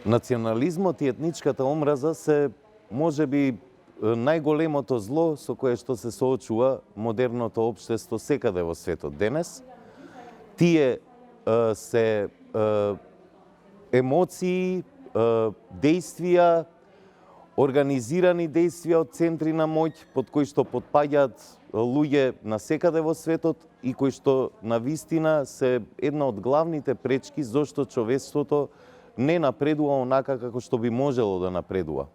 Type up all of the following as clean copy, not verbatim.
Национализмот и етничката омраза се можеби најголемото зло со кое што се соочува модерното општество секаде во светот денес. Тие се емоции, действија, организирани действија од центри на моќ под кои што потпаѓаат луѓе на секаде во светот и кои што на вистина се една од главните пречки зошто човештвото не напредува онака како што би можело да напредува.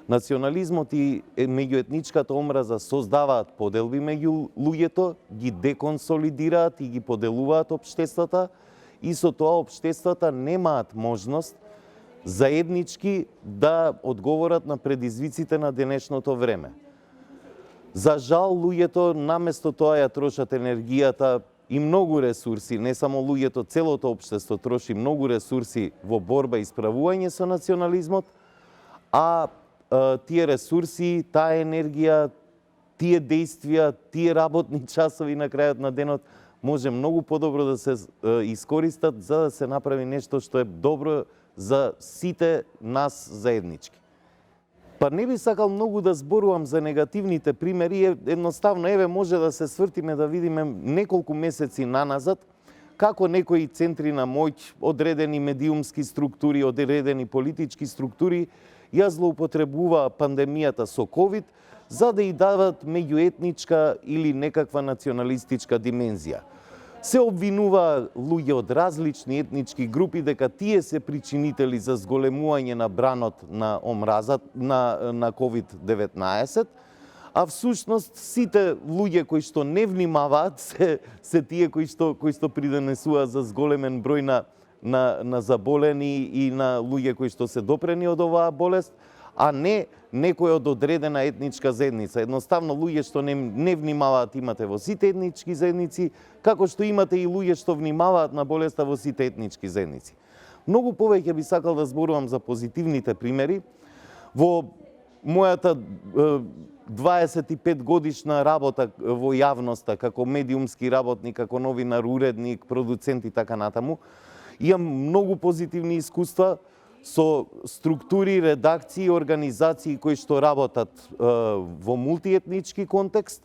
Национализмот и меѓуетничката омраза создаваат поделби меѓу луѓето, ги деконсолидираат и ги поделуваат општествата и со тоа општествата немаат можност заеднички да одговорат на предизвиците на денешното време. За жал, луѓето наместо тоа ја трошат енергијата и многу ресурси, не само луѓето, целото општество троши многу ресурси во борба и справување со национализмот, а тие ресурси, таа енергија, тие действија, тие работни часови на крајот на денот може многу подобро да се искористат за да се направи нешто што е добро за сите нас заеднички. Па не би сакал многу да зборувам за негативните примери, едноставно еве може да се свртиме да видиме неколку месеци наназад како некои центри на моќ, одредени медиумски структури, одредени политички структури ја злоупотребуваа пандемијата со ковид за да и дават меѓуетничка или некаква националистичка димензија. Се обвинува луѓе од различни етнички групи дека тие се причинители за зголемување на бранот на омразат на COVID-19, а всушност сите луѓе кои што не внимаваат се тие кои што придонесуваат за зголемен број на заболени и на луѓе кои што се допрени од оваа болест, а не некој од одредена етничка заедница. Едноставно, луѓе што не внимаваат имате во сите етнички заедници, како што имате и луѓе што внимаваат на болеста во сите етнички заедници. Многу повеќе би сакал да зборувам за позитивните примери. Во мојата 25 годишна работа во јавноста, како медиумски работник, како новинар, уредник, продуцент и така натаму, имам многу позитивни искуства со структури, редакции и организации кои што работат во мултиетнички контекст,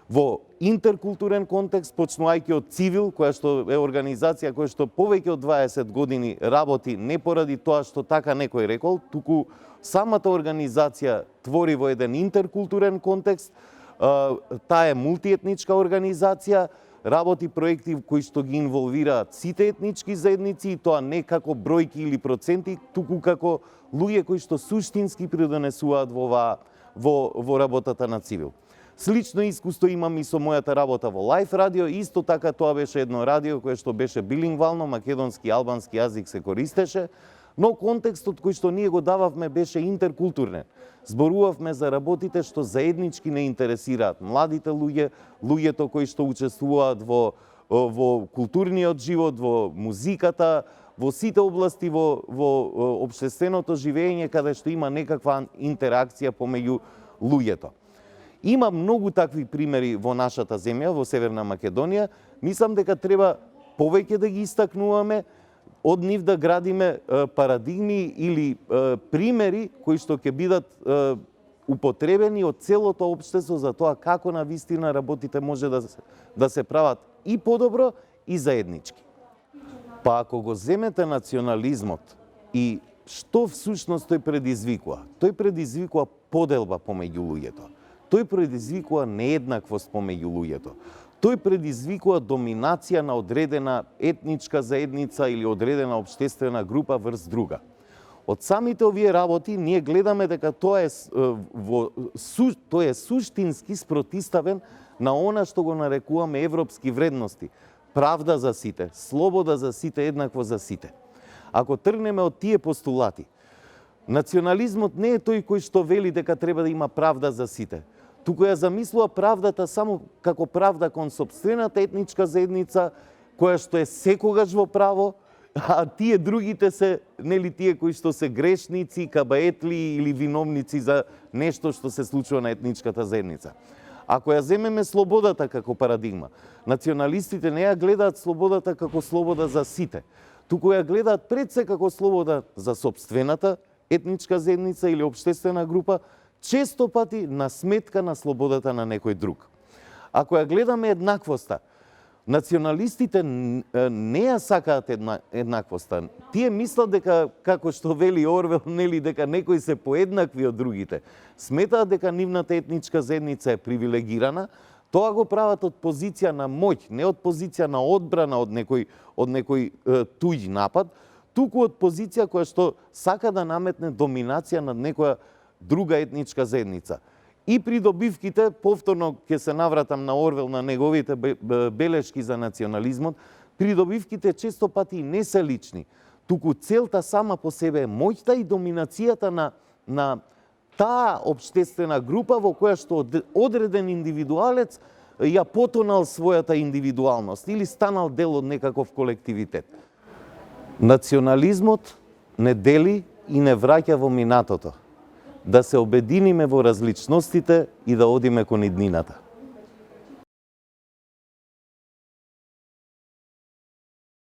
во интеркултурен контекст, почнувајќи од Цивил, која што е организација која што повеќе од 20 години работи не поради тоа што така некој рекол, туку самата организација твори во еден интеркултурен контекст, таа е мултиетничка организација, работи проекти кои што ги инволвираат сите етнички заедници и тоа не како бројки или проценти, туку како луѓе кои што суштински придонесуваат во работата на Цивил. Слично искуство имам и со мојата работа во Лайф радио, исто така тоа беше едно радио кое што беше билингвално, македонски и албански јазик се користеше, но контекстот кој што ние го дававме беше интеркултурен. Зборувавме за работите што заеднички не интересираат младите луѓе, луѓето кои што учествуваат во културниот живот, во музиката, во сите области во општественото живење каде што има некаква интеракција помеѓу луѓето. Има многу такви примери во нашата земја, во Северна Македонија. Мислам дека треба повеќе да ги истакнуваме, од нив да градиме парадигми или примери кои што ќе бидат употребени од целото општество за тоа како на вистина работите може да се прават и подобро и заеднички. Па ако го земете национализмот и што всушност тој предизвикува? Тој предизвикува поделба помеѓу луѓето. Тој предизвикува нееднаквост помеѓу луѓето. Тој предизвикува доминација на одредена етничка заедница или одредена општествена група врз друга. Од самите овие работи ние гледаме дека тој е суштински спротиставен на она што го нарекуваме европски вредности. Правда за сите, слобода за сите, еднакво за сите. Ако тргнеме од тие постулати, национализмот не е тој кој што вели дека треба да има правда за сите, туку ја замислува правдата само како правда кон сопствената етничка заедница, која што е секогаш во право, а тие другите се, нели тие кои што се грешници, кабаетли или виновници за нешто што се случува на етничката заедница. Ако ја земеме слободата како парадигма, националистите не ја гледаат слободата како слобода за сите, туку ја гледаат пред се како слобода за сопствената етничка заедница или општествена група, често пати на сметка на слободата на некој друг. Ако ја гледаме еднаквоста, националистите не ја сакаат еднаквоста. Тие мислат дека, како што вели Орвел, нели, дека некои се поеднакви од другите. Сметаат дека нивната етничка заедница е привилегирана, тоа го прават од позиција на моќ, не од позиција на одбрана од некој туѓ напад, туку од позиција која што сака да наметне доминација над некоја друга етничка заедница. И придобивките, повторно ќе се навратам на Орвел, на неговите белешки за национализмот, придобивките често пати не се лични, туку целта сама по себе е моќта и доминацијата на таа општествена група во која што одреден индивидуалец ја потонал својата индивидуалност или станал дел од некаков колективитет. Национализмот не дели и не враќа во минатото. Да се обединиме во различностите и да одиме кон иднината.